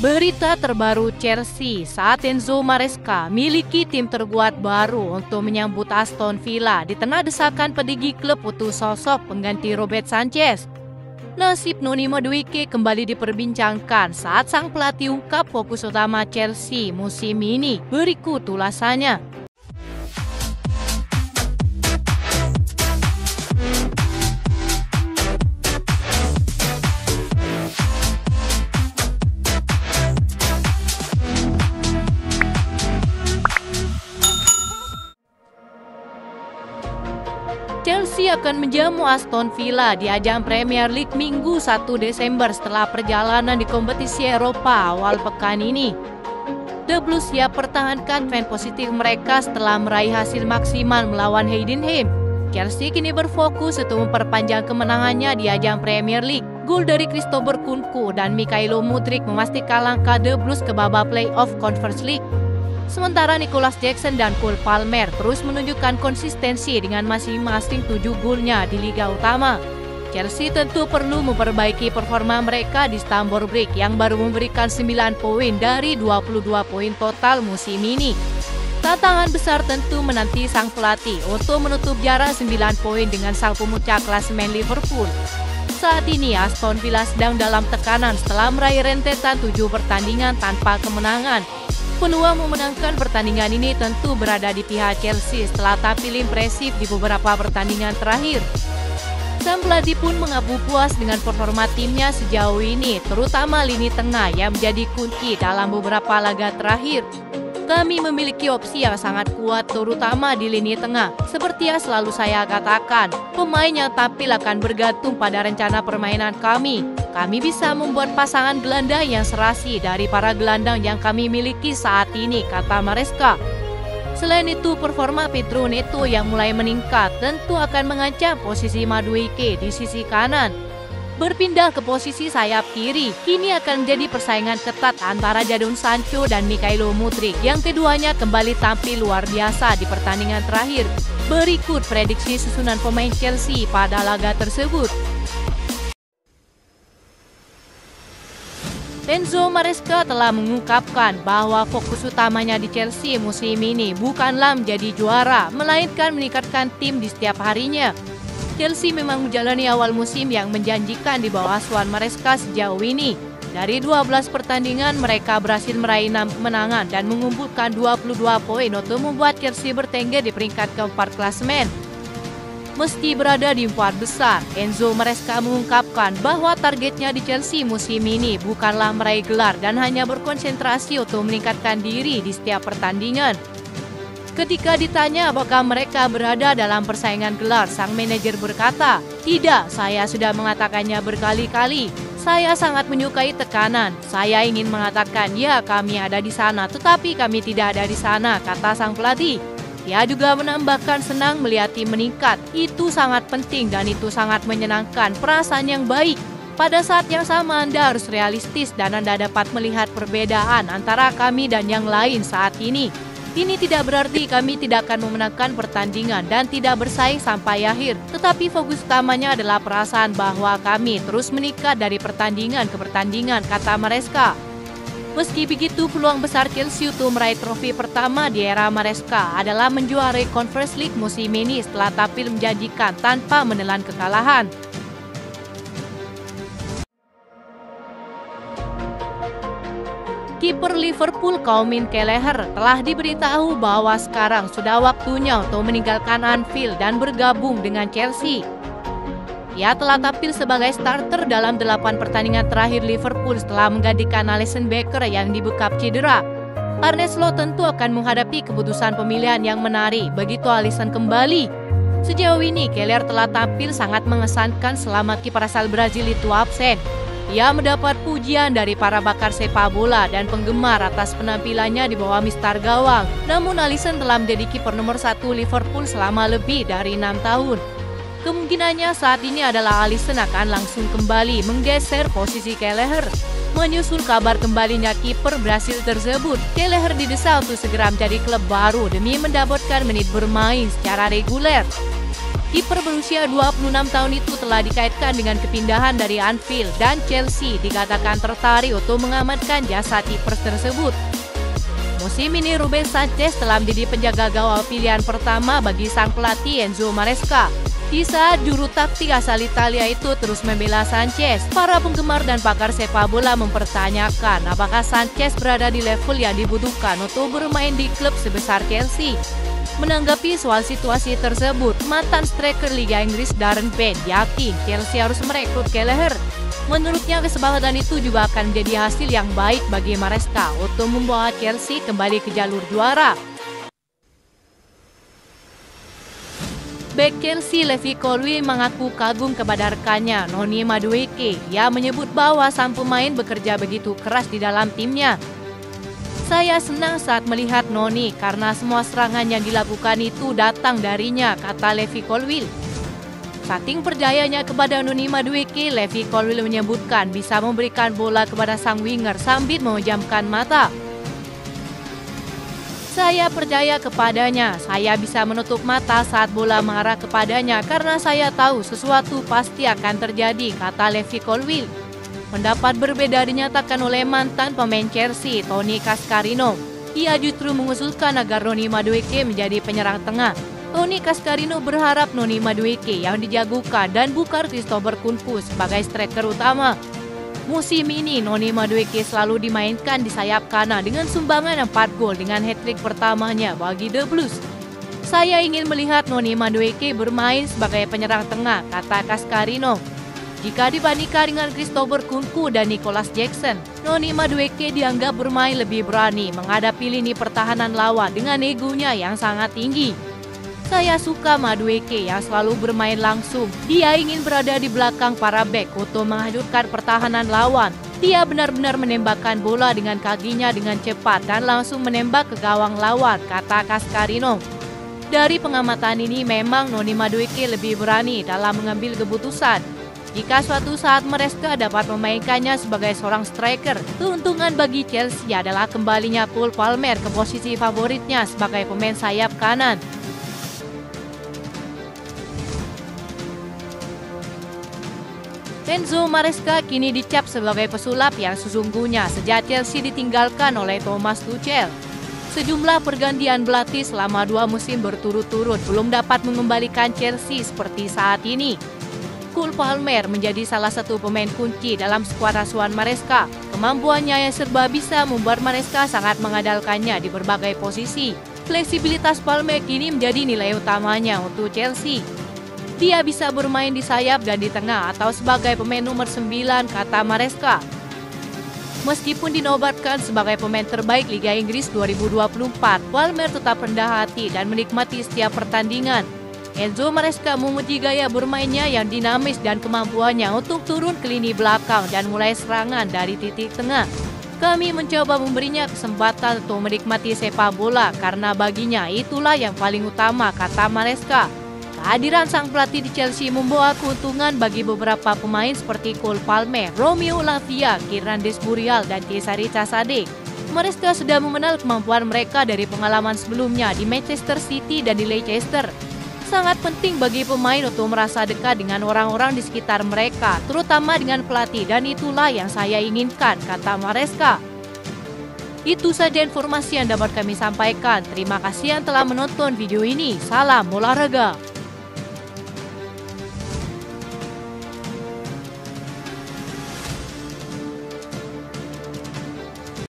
Berita terbaru Chelsea saat Enzo Maresca miliki tim terkuat baru untuk menyambut Aston Villa di tengah desakan petinggi klub butuh sosok pengganti Robert Sanchez. Nasib Noni Madueke kembali diperbincangkan saat sang pelatih ungkap fokus utama Chelsea musim ini. Berikut ulasannya. Chelsea akan menjamu Aston Villa di ajang Premier League Minggu 1 Desember setelah perjalanan di kompetisi Eropa awal pekan ini. The Blues siap pertahankan tren positif mereka setelah meraih hasil maksimal melawan Heidenheim. Chelsea kini berfokus untuk memperpanjang kemenangannya di ajang Premier League. Gol dari Christopher Nkunku dan Mykhailo Mudryk memastikan langkah The Blues ke babak play-off Conference League. Sementara Nicholas Jackson dan Cole Palmer terus menunjukkan konsistensi dengan masing-masing 7 golnya di Liga Utama. Chelsea tentu perlu memperbaiki performa mereka di Stamford Bridge yang baru memberikan 9 poin dari 22 poin total musim ini. Tantangan besar tentu menanti sang pelatih untuk menutup jarak 9 poin dengan sang pemuncak klasemen Liverpool. Saat ini Aston Villa sedang dalam tekanan setelah meraih rentetan 7 pertandingan tanpa kemenangan. Peluang memenangkan pertandingan ini tentu berada di pihak Chelsea setelah tampil impresif di beberapa pertandingan terakhir. Sang pelatih pun mengaku puas dengan performa timnya sejauh ini, terutama lini tengah yang menjadi kunci dalam beberapa laga terakhir. Kami memiliki opsi yang sangat kuat terutama di lini tengah. Seperti yang selalu saya katakan, pemain yang tampil akan bergantung pada rencana permainan kami. Kami bisa membuat pasangan gelandang yang serasi dari para gelandang yang kami miliki saat ini, kata Maresca. Selain itu, performa Pedro Neto yang mulai meningkat tentu akan mengancam posisi Madueke di sisi kanan. Berpindah ke posisi sayap kiri, kini akan menjadi persaingan ketat antara Jadon Sancho dan Mykhailo Mudryk yang keduanya kembali tampil luar biasa di pertandingan terakhir. Berikut prediksi susunan pemain Chelsea pada laga tersebut. Enzo Maresca telah mengungkapkan bahwa fokus utamanya di Chelsea musim ini bukanlah menjadi juara, melainkan meningkatkan tim di setiap harinya. Chelsea memang menjalani awal musim yang menjanjikan di bawah asuhan Maresca sejauh ini. Dari 12 pertandingan, mereka berhasil meraih 6 kemenangan dan mengumpulkan 22 poin untuk membuat Chelsea bertengger di peringkat keempat klasemen. Meski berada di 4 besar, Enzo Maresca mengungkapkan bahwa targetnya di Chelsea musim ini bukanlah meraih gelar dan hanya berkonsentrasi untuk meningkatkan diri di setiap pertandingan. Ketika ditanya apakah mereka berada dalam persaingan gelar, sang manajer berkata, "Tidak, saya sudah mengatakannya berkali-kali. Saya sangat menyukai tekanan. Saya ingin mengatakan, ya kami ada di sana, tetapi kami tidak ada di sana," kata sang pelatih. Dia juga menambahkan senang melihat tim meningkat. Itu sangat penting dan itu sangat menyenangkan, perasaan yang baik. Pada saat yang sama Anda harus realistis dan Anda dapat melihat perbedaan antara kami dan yang lain saat ini. Ini tidak berarti kami tidak akan memenangkan pertandingan dan tidak bersaing sampai akhir, tetapi fokus utamanya adalah perasaan bahwa kami terus meningkat dari pertandingan ke pertandingan, kata Maresca. Meski begitu, peluang besar Chelsea untuk meraih trofi pertama di era Maresca adalah menjuarai Conference League musim ini setelah tampil menjanjikan tanpa menelan kekalahan. Kiper Liverpool Kevin Kelleher telah diberitahu bahwa sekarang sudah waktunya untuk meninggalkan Anfield dan bergabung dengan Chelsea. Ia telah tampil sebagai starter dalam 8 pertandingan terakhir Liverpool setelah menggantikan Alisson Becker yang dibekap cedera. Arne Slot tentu akan menghadapi keputusan pemilihan yang menarik begitu Alisson kembali. Sejauh ini Kelleher telah tampil sangat mengesankan selama kiper asal Brazil itu absen. Ia mendapat pujian dari para bakar sepak bola dan penggemar atas penampilannya di bawah mistar gawang. Namun Alisson telah menjadi kiper nomor 1 Liverpool selama lebih dari 6 tahun. Kemungkinannya saat ini adalah Alisson akan langsung kembali menggeser posisi Kelleher. Menyusul kabar kembalinya kiper Brasil tersebut, Kelleher didesak untuk segera menjadi klub baru demi mendapatkan menit bermain secara reguler. Kiper berusia 26 tahun itu telah dikaitkan dengan kepindahan dari Anfield dan Chelsea dikatakan tertarik untuk mengamankan jasa kiper tersebut. Musim ini Ruben Sanchez telah menjadi penjaga gawang pilihan pertama bagi sang pelatih Enzo Maresca. Di saat juru taktik asal Italia itu terus membela Sanchez, para penggemar dan pakar sepak bola mempertanyakan apakah Sanchez berada di level yang dibutuhkan untuk bermain di klub sebesar Chelsea. Menanggapi soal situasi tersebut, mantan striker Liga Inggris Darren Bent yakin Chelsea harus merekrut Kelleher. Menurutnya kesepakatan itu juga akan menjadi hasil yang baik bagi Maresca untuk membawa Chelsea kembali ke jalur juara. Bek Chelsea Levi Colwill mengaku kagum kepada rekannya Noni Madueke. Ia menyebut bahwa sang pemain bekerja begitu keras di dalam timnya. Saya senang saat melihat Noni karena semua serangan yang dilakukan itu datang darinya, kata Levi Colwill. Saking percayanya kepada Noni Madueke, Levi Colwill menyebutkan bisa memberikan bola kepada sang winger sambil memejamkan mata. Saya percaya kepadanya, saya bisa menutup mata saat bola mengarah kepadanya karena saya tahu sesuatu pasti akan terjadi, kata Levi Colwill. Pendapat berbeda dinyatakan oleh mantan pemain Chelsea, Tony Cascarino. Ia justru mengusulkan agar Noni Madueke menjadi penyerang tengah. Tony Cascarino berharap Noni Madueke yang dijagokan dan bukan Christopher Kunku sebagai striker utama. Musim ini Noni Madueke selalu dimainkan di sayap kanan dengan sumbangan 4 gol dengan hat-trick pertamanya bagi The Blues. Saya ingin melihat Noni Madueke bermain sebagai penyerang tengah, kata Cascarino. Jika dibandingkan dengan Christopher Kunku dan Nicholas Jackson, Noni Madueke dianggap bermain lebih berani menghadapi lini pertahanan lawan dengan egonya yang sangat tinggi. Saya suka Madueke yang selalu bermain langsung. Dia ingin berada di belakang para bek untuk menghancurkan pertahanan lawan. Dia benar-benar menembakkan bola dengan kakinya dengan cepat dan langsung menembak ke gawang lawan, kata Cascarino. Dari pengamatan ini memang Noni Madueke lebih berani dalam mengambil keputusan. Jika suatu saat Maresca dapat memainkannya sebagai seorang striker, keuntungan bagi Chelsea adalah kembalinya Cole Palmer ke posisi favoritnya sebagai pemain sayap kanan. Enzo Maresca kini dicap sebagai pesulap yang sesungguhnya sejak Chelsea ditinggalkan oleh Thomas Tuchel. Sejumlah pergantian pelatih selama 2 musim berturut-turut belum dapat mengembalikan Chelsea seperti saat ini. Cole Palmer menjadi salah satu pemain kunci dalam skuad asuhan Maresca. Kemampuannya yang serba bisa membuat Maresca sangat mengandalkannya di berbagai posisi. Fleksibilitas Palmer kini menjadi nilai utamanya untuk Chelsea. Dia bisa bermain di sayap dan di tengah atau sebagai pemain nomor 9, kata Maresca. Meskipun dinobatkan sebagai pemain terbaik Liga Inggris 2024, Palmer tetap rendah hati dan menikmati setiap pertandingan. Enzo Maresca memuji gaya bermainnya yang dinamis dan kemampuannya untuk turun ke lini belakang dan mulai serangan dari titik tengah. Kami mencoba memberinya kesempatan untuk menikmati sepak bola karena baginya itulah yang paling utama, kata Maresca. Kehadiran sang pelatih di Chelsea membawa keuntungan bagi beberapa pemain seperti Cole Palmer, Romeo Lavia, Kieran Dezmurial, dan Cesare Casadei. Maresca sudah mengenal kemampuan mereka dari pengalaman sebelumnya di Manchester City dan di Leicester. Sangat penting bagi pemain untuk merasa dekat dengan orang-orang di sekitar mereka, terutama dengan pelatih, dan itulah yang saya inginkan, kata Maresca. Itu saja informasi yang dapat kami sampaikan. Terima kasih yang telah menonton video ini. Salam olahraga.